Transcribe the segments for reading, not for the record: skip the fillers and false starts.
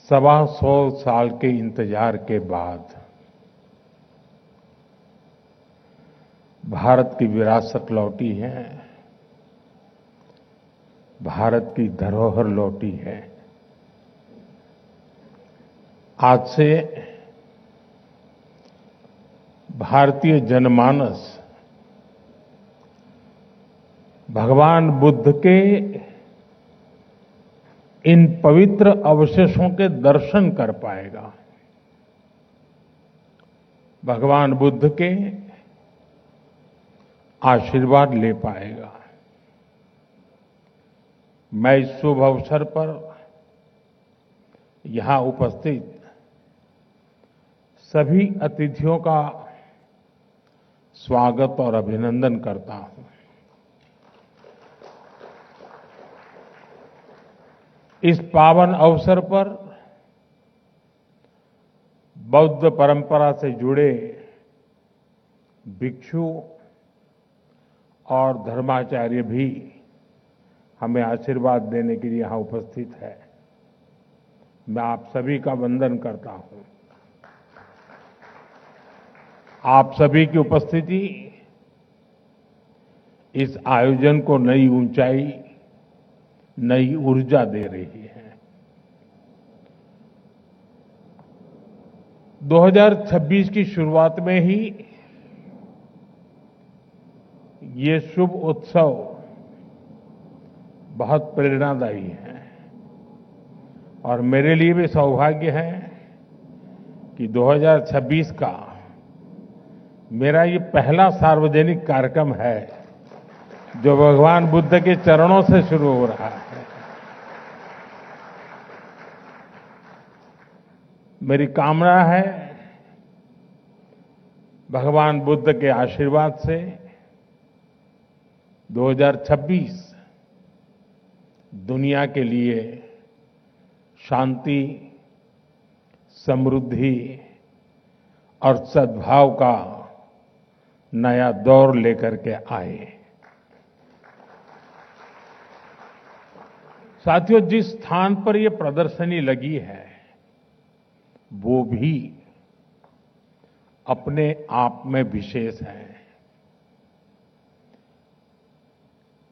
125 साल के इंतजार के बाद भारत की विरासत लौटी है, भारत की धरोहर लौटी है। आज से भारतीय जनमानस भगवान बुद्ध के इन पवित्र अवशेषों के दर्शन कर पाएगा। भगवान बुद्ध के आशीर्वाद ले पाएगा। मैं इस शुभ अवसर पर यहां उपस्थित सभी अतिथियों का स्वागत और अभिनंदन करता हूं। इस पावन अवसर पर बौद्ध परंपरा से जुड़े भिक्षु और धर्माचार्य भी हमें आशीर्वाद देने के लिए यहां उपस्थित है। मैं आप सभी का वंदन करता हूं। आप सभी की उपस्थिति इस आयोजन को नई ऊंचाई, नई ऊर्जा दे रही है। 2026 की शुरुआत में ही ये शुभ उत्सव बहुत प्रेरणादायी है और मेरे लिए भी सौभाग्य है कि 2026 का मेरा ये पहला सार्वजनिक कार्यक्रम है जो भगवान बुद्ध के चरणों से शुरू हो रहा है। मेरी कामना है भगवान बुद्ध के आशीर्वाद से 2026 दुनिया के लिए शांति, समृद्धि और सद्भाव का नया दौर लेकर के आए। साथियों, जिस स्थान पर ये प्रदर्शनी लगी है वो भी अपने आप में विशेष है।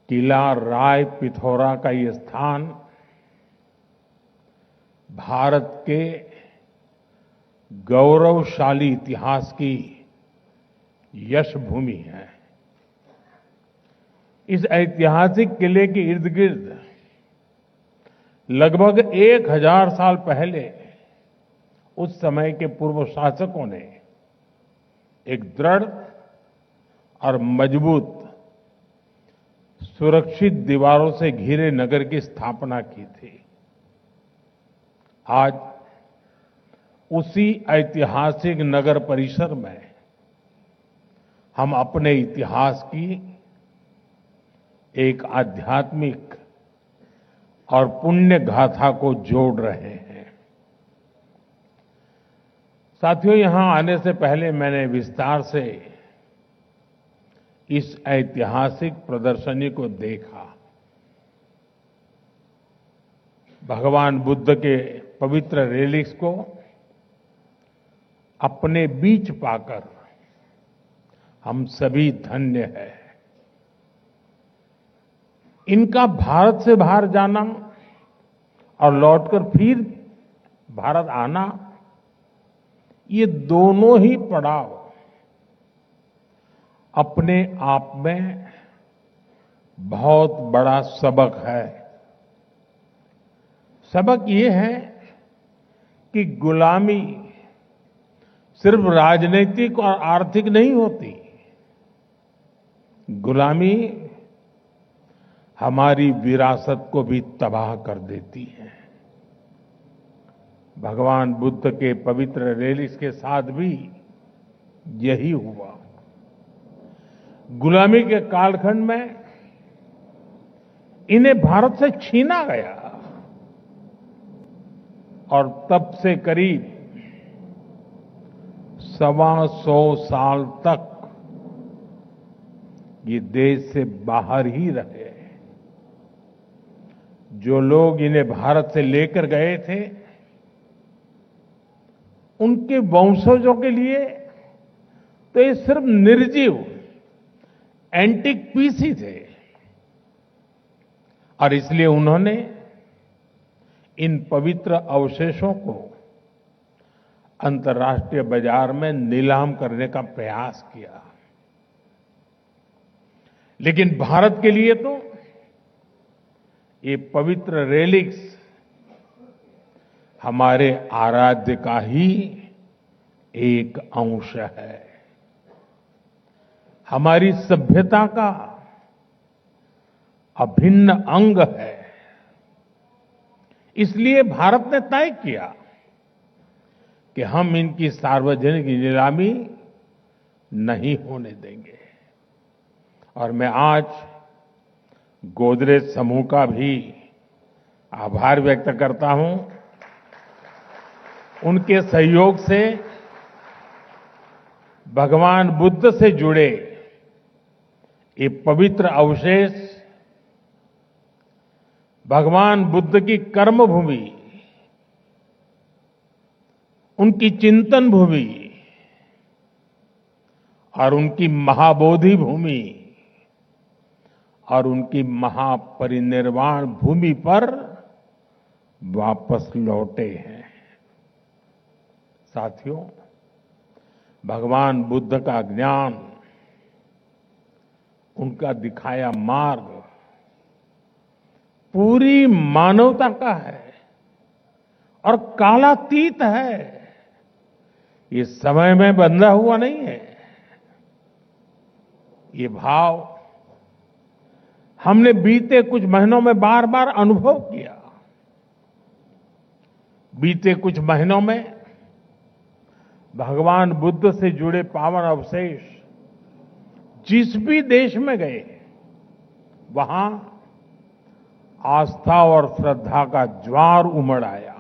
किला राय पिथौरा का ये स्थान भारत के गौरवशाली इतिहास की यश भूमि है। इस ऐतिहासिक किले के इर्द गिर्द लगभग 1000 साल पहले उस समय के पूर्व शासकों ने एक दृढ़ और मजबूत सुरक्षित दीवारों से घिरे नगर की स्थापना की थी। आज उसी ऐतिहासिक नगर परिसर में हम अपने इतिहास की एक आध्यात्मिक और पुण्य गाथा को जोड़ रहे हैं। साथियों, यहां आने से पहले मैंने विस्तार से इस ऐतिहासिक प्रदर्शनी को देखा। भगवान बुद्ध के पवित्र रेलिक्स को अपने बीच पाकर हम सभी धन्य हैं। इनका भारत से बाहर जाना और लौटकर फिर भारत आना, ये दोनों ही पड़ाव अपने आप में बहुत बड़ा सबक है। सबक ये है कि गुलामी सिर्फ राजनीतिक और आर्थिक नहीं होती। गुलामी हमारी विरासत को भी तबाह कर देती है। भगवान बुद्ध के पवित्र रेलिक्स के साथ भी यही हुआ। गुलामी के कालखंड में इन्हें भारत से छीना गया और तब से करीब 125 साल तक ये देश से बाहर ही रहे। जो लोग इन्हें भारत से लेकर गए थे उनके वंशजों के लिए तो ये सिर्फ निर्जीव एंटीक पीस ही थे और इसलिए उन्होंने इन पवित्र अवशेषों को अंतर्राष्ट्रीय बाजार में नीलाम करने का प्रयास किया। लेकिन भारत के लिए तो ये पवित्र रेलिक्स हमारे आराध्य का ही एक अंश है, हमारी सभ्यता का अभिन्न अंग है। इसलिए भारत ने तय किया कि हम इनकी सार्वजनिक नीलामी नहीं होने देंगे और मैं आज गोदरेज समूह का भी आभार व्यक्त करता हूं। उनके सहयोग से भगवान बुद्ध से जुड़े ये पवित्र अवशेष भगवान बुद्ध की कर्म भूमि, उनकी चिंतन भूमि और उनकी महाबोधि भूमि और उनकी महापरिनिर्वाण भूमि पर वापस लौटे हैं। साथियों, भगवान बुद्ध का ज्ञान, उनका दिखाया मार्ग पूरी मानवता का है और कालातीत है। ये समय में बंधा हुआ नहीं है। ये भाव हमने बीते कुछ महीनों में बार बार अनुभव किया। बीते कुछ महीनों में भगवान बुद्ध से जुड़े पावन अवशेष जिस भी देश में गए, वहां आस्था और श्रद्धा का ज्वार उमड़ आया।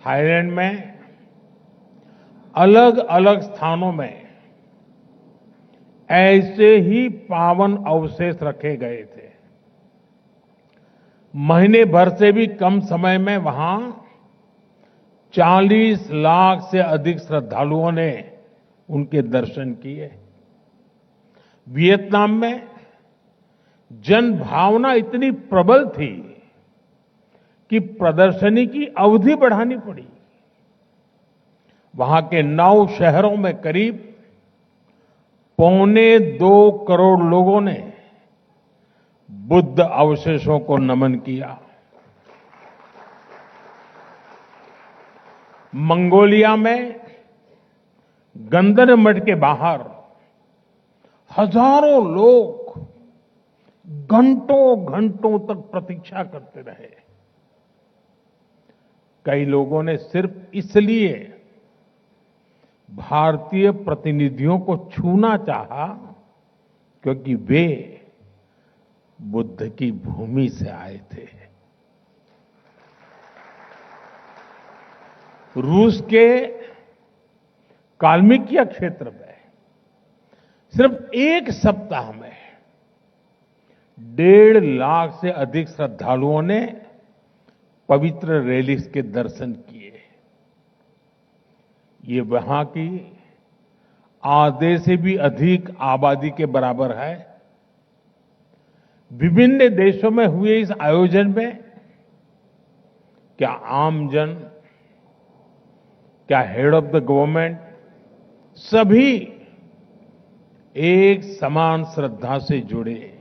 थाईलैंड में अलग अलग स्थानों में ऐसे ही पावन अवशेष रखे गए थे। महीने भर से भी कम समय में वहां 40 लाख से अधिक श्रद्धालुओं ने उनके दर्शन किए। वियतनाम में जन भावना इतनी प्रबल थी कि प्रदर्शनी की अवधि बढ़ानी पड़ी। वहां के 9 शहरों में करीब 2.25 करोड़ लोगों ने बुद्ध अवशेषों को नमन किया। मंगोलिया में गंदर मठ के बाहर हजारों लोग घंटों घंटों तक प्रतीक्षा करते रहे। कई लोगों ने सिर्फ इसलिए भारतीय प्रतिनिधियों को छूना चाहा क्योंकि वे बुद्ध की भूमि से आए थे। रूस के काल्मिकिया क्षेत्र में सिर्फ एक सप्ताह में 1.5 लाख से अधिक श्रद्धालुओं ने पवित्र रेलिक्स के दर्शन किए। ये वहां की आधे से भी अधिक आबादी के बराबर है। विभिन्न देशों में हुए इस आयोजन में क्या आमजन, क्या हेड ऑफ द गवर्नमेंट, सभी एक समान श्रद्धा से जुड़े।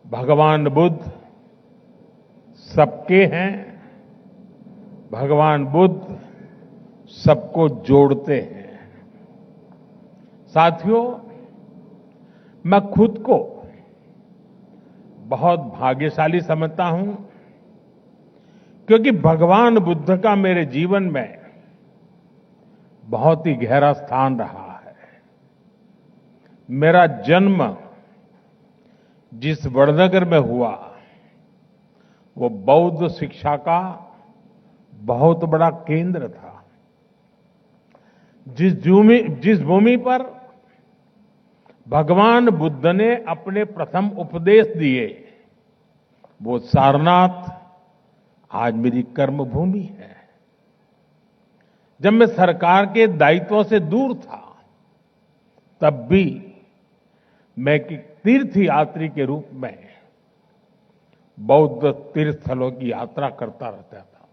भगवान बुद्ध सबके हैं, भगवान बुद्ध सबको जोड़ते हैं। साथियों, मैं खुद को बहुत भाग्यशाली समझता हूं क्योंकि भगवान बुद्ध का मेरे जीवन में बहुत ही गहरा स्थान रहा है। मेरा जन्म जिस वडनगर में हुआ वो बौद्ध शिक्षा का बहुत बड़ा केंद्र था। जिस भूमि पर भगवान बुद्ध ने अपने प्रथम उपदेश दिए वो सारनाथ आज मेरी कर्म भूमि है। जब मैं सरकार के दायित्वों से दूर था, तब भी मैं एक तीर्थ यात्री के रूप में बौद्ध तीर्थ स्थलों की यात्रा करता रहता था।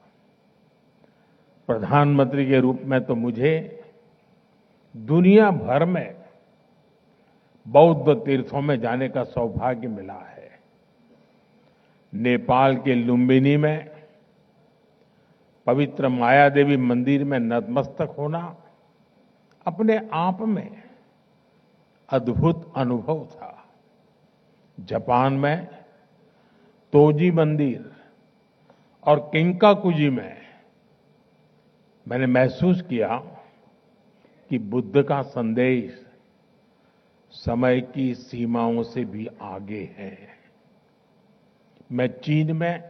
प्रधानमंत्री के रूप में तो मुझे दुनिया भर में बौद्ध तीर्थों में जाने का सौभाग्य मिला है। नेपाल के लुम्बिनी में पवित्र माया देवी मंदिर में नतमस्तक होना अपने आप में अद्भुत अनुभव था। जापान में तोजी मंदिर और किंकाकुजी में मैंने महसूस किया कि बुद्ध का संदेश समय की सीमाओं से भी आगे है। मैं चीन में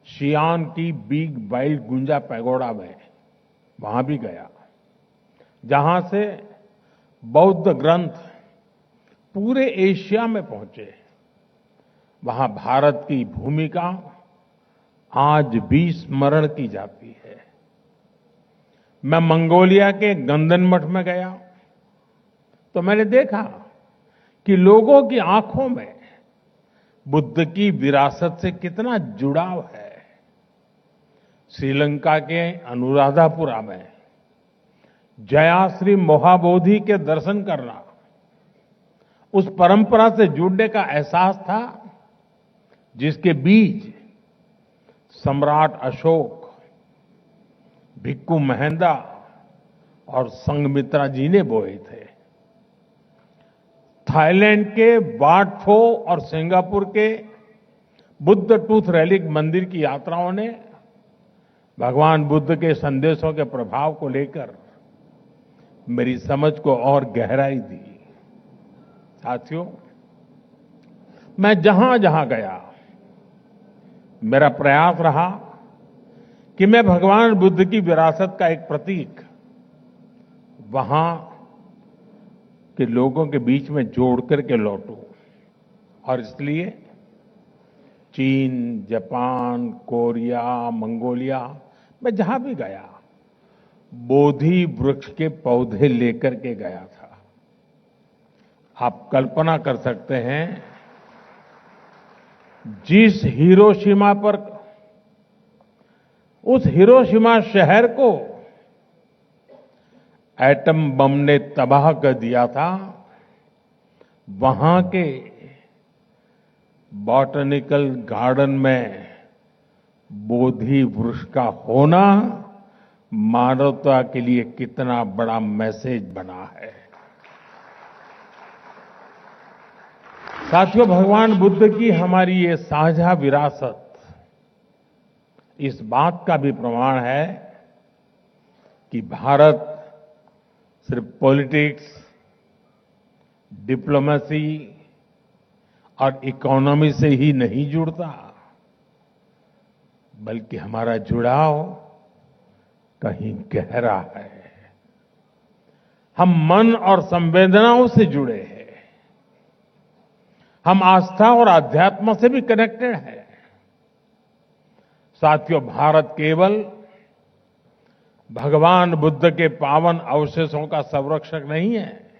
शियान की बिग बाइल गुंजा पैगोडा में वहां भी गया, जहां से बौद्ध ग्रंथ पूरे एशिया में पहुंचे। वहां भारत की भूमिका आज भी स्मरण की जाती है। मैं मंगोलिया के गंदन मठ में गया तो मैंने देखा कि लोगों की आंखों में बुद्ध की विरासत से कितना जुड़ाव है। श्रीलंका के अनुराधापुरा में जयाश्री मोहाबोधि के दर्शन करना, उस परंपरा से जुड़ने का एहसास था जिसके बीज सम्राट अशोक, भिक्खु महेंद्र और संघमित्रा जी ने बोए थे। थाईलैंड के वाट फो और सिंगापुर के बुद्ध टूथ रेलिक मंदिर की यात्राओं ने भगवान बुद्ध के संदेशों के प्रभाव को लेकर मेरी समझ को और गहराई दी। साथियों, मैं जहां जहां गया, मेरा प्रयास रहा कि मैं भगवान बुद्ध की विरासत का एक प्रतीक वहां के लोगों के बीच में जोड़ करके लौटूं। और इसलिए चीन, जापान, कोरिया, मंगोलिया, मैं जहां भी गया बोधि वृक्ष के पौधे लेकर के गया था। आप कल्पना कर सकते हैं, जिस हिरोशिमा पर, उस हिरोशिमा शहर को एटम बम ने तबाह कर दिया था, वहां के बॉटनिकल गार्डन में बोधि वृक्ष का होना मानवता के लिए कितना बड़ा मैसेज बना है। साथियों, भगवान बुद्ध की हमारी ये साझा विरासत इस बात का भी प्रमाण है कि भारत सिर्फ पॉलिटिक्स, डिप्लोमेसी और इकोनॉमी से ही नहीं जुड़ता, बल्कि हमारा जुड़ाव कहीं गहरा है। हम मन और संवेदनाओं से जुड़े हैं। हम आस्था और आध्यात्म से भी कनेक्टेड हैं। साथियों, भारत केवल भगवान बुद्ध के पावन अवशेषों का संरक्षक नहीं है,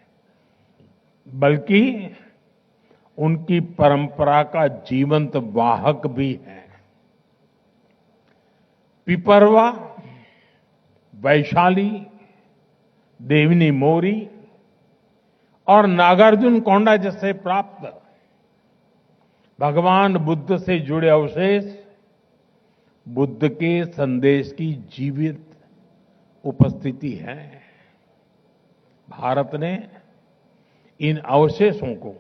बल्कि उनकी परंपरा का जीवंत वाहक भी है। पिपरवा, वैशाली, देवनी मोरी और नागार्जुन कोंडा जैसे प्राप्त भगवान बुद्ध से जुड़े अवशेष बुद्ध के संदेश की जीवित उपस्थिति है। भारत ने इन अवशेषों को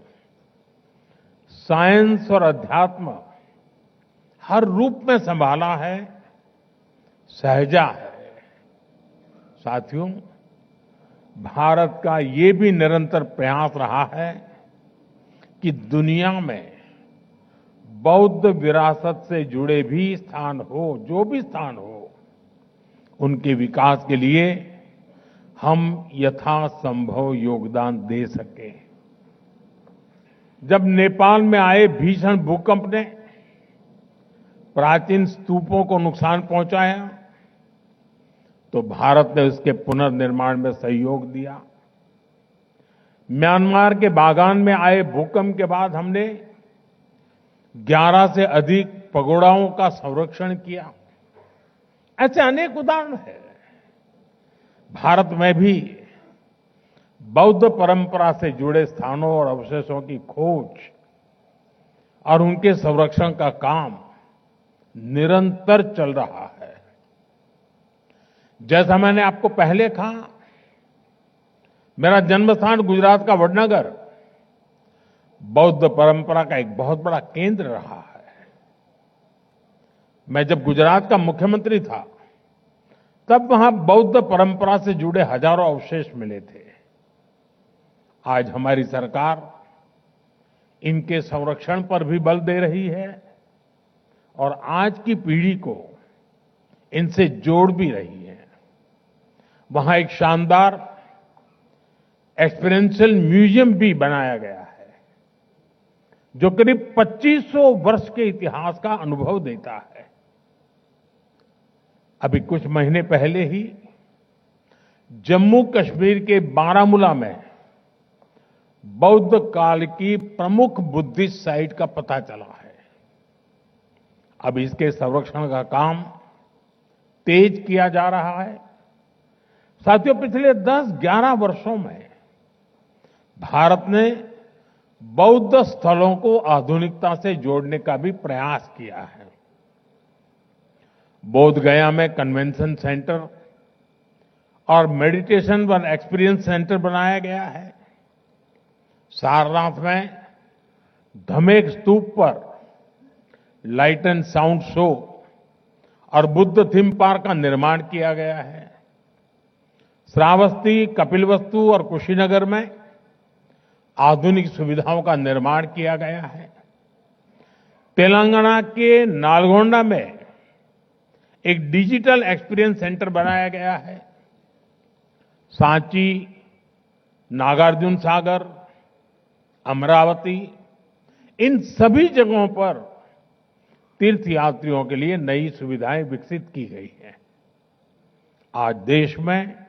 साइंस और अध्यात्म हर रूप में संभाला है, सहेजा है। साथियों, भारत का ये भी निरंतर प्रयास रहा है कि दुनिया में बौद्ध विरासत से जुड़े भी स्थान हो, जो भी स्थान हो, उनके विकास के लिए हम यथासंभव योगदान दे सकें। जब नेपाल में आए भीषण भूकंप ने प्राचीन स्तूपों को नुकसान पहुंचाया, तो भारत ने उसके पुनर्निर्माण में सहयोग दिया। म्यांमार के बागान में आए भूकंप के बाद हमने 11 से अधिक पगोडाओं का संरक्षण किया। ऐसे अनेक उदाहरण हैं। भारत में भी बौद्ध परंपरा से जुड़े स्थानों और अवशेषों की खोज और उनके संरक्षण का काम निरंतर चल रहा है। जैसा मैंने आपको पहले कहा, मेरा जन्मस्थान गुजरात का वडनगर बौद्ध परंपरा का एक बहुत बड़ा केंद्र रहा है। मैं जब गुजरात का मुख्यमंत्री था, तब वहां बौद्ध परंपरा से जुड़े हजारों अवशेष मिले थे। आज हमारी सरकार इनके संरक्षण पर भी बल दे रही है और आज की पीढ़ी को इनसे जोड़ भी रही है। वहां एक शानदार एक्सपीरियंशियल म्यूजियम भी बनाया गया है, जो करीब 2500 वर्ष के इतिहास का अनुभव देता है। अभी कुछ महीने पहले ही जम्मू कश्मीर के बारामूला में बौद्ध काल की प्रमुख बुद्धिस्ट साइट का पता चला है। अब इसके संरक्षण का काम तेज किया जा रहा है। साथियों, पिछले 10-11 वर्षों में भारत ने बौद्ध स्थलों को आधुनिकता से जोड़ने का भी प्रयास किया है। बोध गया में कन्वेंशन सेंटर और मेडिटेशन व एक्सपीरियंस सेंटर बनाया गया है। सारनाथ में धमेक स्तूप पर लाइट एंड साउंड शो और बुद्ध थीम पार्क का निर्माण किया गया है। श्रावस्ती, कपिलवस्तु और कुशीनगर में आधुनिक सुविधाओं का निर्माण किया गया है। तेलंगाना के नालगोंडा में एक डिजिटल एक्सपीरियंस सेंटर बनाया गया है। सांची, नागार्जुन सागर, अमरावती, इन सभी जगहों पर तीर्थयात्रियों के लिए नई सुविधाएं विकसित की गई हैं। आज देश में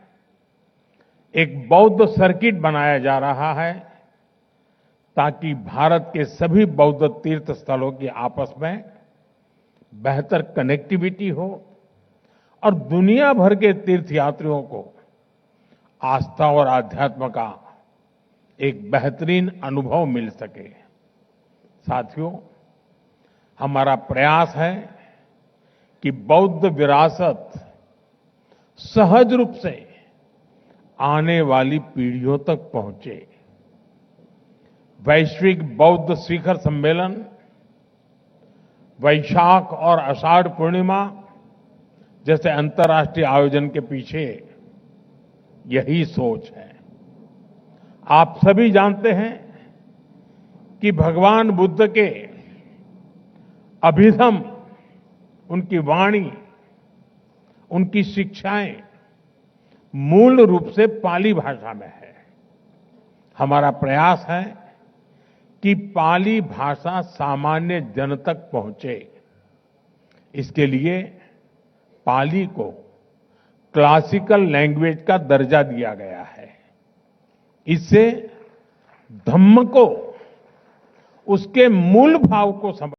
एक बौद्ध सर्किट बनाया जा रहा है, ताकि भारत के सभी बौद्ध तीर्थ स्थलों की आपस में बेहतर कनेक्टिविटी हो और दुनिया भर के तीर्थयात्रियों को आस्था और आध्यात्म का एक बेहतरीन अनुभव मिल सके। साथियों, हमारा प्रयास है कि बौद्ध विरासत सहज रूप से आने वाली पीढ़ियों तक पहुंचे। वैश्विक बौद्ध शिखर सम्मेलन, वैशाख और आषाढ़ पूर्णिमा जैसे अंतर्राष्ट्रीय आयोजन के पीछे यही सोच है। आप सभी जानते हैं कि भगवान बुद्ध के अभिधम, उनकी वाणी, उनकी शिक्षाएं मूल रूप से पाली भाषा में है। हमारा प्रयास है कि पाली भाषा सामान्य जन तक पहुंचे। इसके लिए पाली को क्लासिकल लैंग्वेज का दर्जा दिया गया है। इससे धम्म को, उसके मूल भाव को समझ